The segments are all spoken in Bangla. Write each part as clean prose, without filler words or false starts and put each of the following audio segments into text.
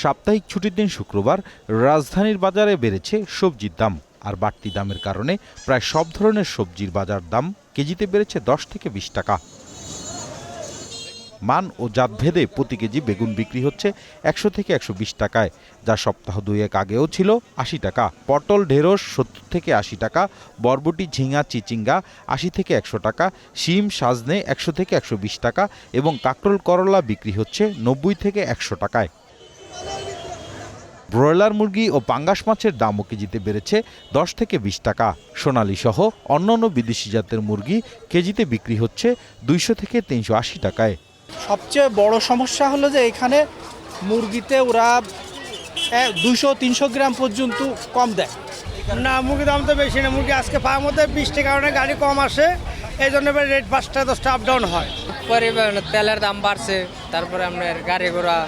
সাপ্তাহিক ছুটির দিন শুক্রবার রাজধানীর বাজারে বেড়েছে সবজির দাম। আর বাড়তি দামের কারণে প্রায় সব ধরনের সবজির বাজার দাম কেজিতে বেড়েছে 10 থেকে 20 টাকা। মান ও জাতভেদে প্রতি কেজি বেগুন বিক্রি হচ্ছে 100 থেকে 120 টাকায়, যা সপ্তাহ দুয়েক আগেও ছিল 80 টাকা। পটল, ঢেঁড়স 70 থেকে 80 টাকা, বরবটি, ঝিঙা, চিচিঙ্গা 80 থেকে 100 টাকা, শিম, সাজনে 100 থেকে 120 টাকা এবং কাকরোল, করলা বিক্রি হচ্ছে 90 থেকে 100 টাকায়। ব্রয়লার মুরগি ও পাঙ্গাস মাছের দামও কেজিতে বেড়েছে 10 থেকে 20 টাকা। সোনালী সহ অন্যান্য বিদেশি জাতের মুরগি কেজিতে বিক্রি হচ্ছে 200 থেকে 380 টাকায়। সবচেয়ে বড় সমস্যা হলো যে এখানে মুরগিতে ওরা 200-300 গ্রাম পর্যন্ত কম দেয় না। মুরগির দাম তো বেশি না, মুরগি আজকে পাওয়ার মধ্যে 20 কারণে গাড়ি কম আসে, এই জন্য রেট 5-10 আপ ডাউন হয়। পরিবহন তেলের দাম বাড়ছে, তারপরে আপনার গাড়ি ঘোড়া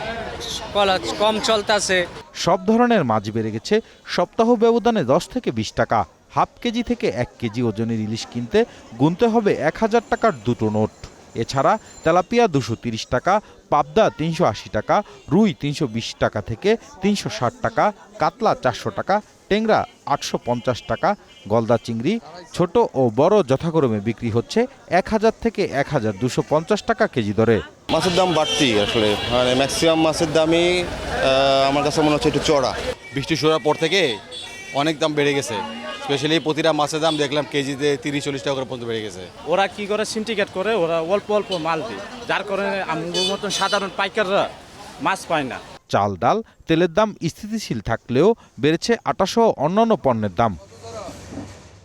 কম চলতেছে। সব ধরনের মাছ বেড়ে গেছে সপ্তাহ ব্যবধানে 10 থেকে 20 টাকা। হাফ কেজি থেকে 1 কেজি ওজনের ইলিশ কিনতে গুনতে হবে 1000 টাকার দুটো নোট। এছাড়া তেলাপিয়া 230 টাকা, পাবদা 380 টাকা, রুই 320 টাকা থেকে 360 টাকা, কাতলা 400 টাকা, টেংরা 850 টাকা, গলদা চিংড়ি ছোট ও বড় যথাক্রমে বিক্রি হচ্ছে 1000 থেকে 1250 টাকা কেজি দরে। মাছের দাম বাড়তি আসলে, মানে ম্যাক্সিমাম মাছের দামই আমার কাছে মনে হচ্ছে একটু চড়া। বৃষ্টি শুরুর পর থেকে অনেক দাম বেড়ে গেছে, স্পেশালি প্রতিটা মাছের দাম দেখলাম কেজিতে 30-40 টাকা করে পর্যন্ত বেড়ে গেছে। ওরা কি করে সিন্ডিকেট করে, ওরা অল্প অল্প মাল দেয়, যার কারণে আমাদের মতন সাধারণ পাইকাররা মাছ পায় না। চাল, ডাল, তেলের দাম স্থিতিশীল থাকলেও বেড়েছে আটা সহ অন্যান্য পণ্যের দাম।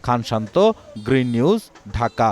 খান শান্ত, গ্রিন নিউজ, ঢাকা।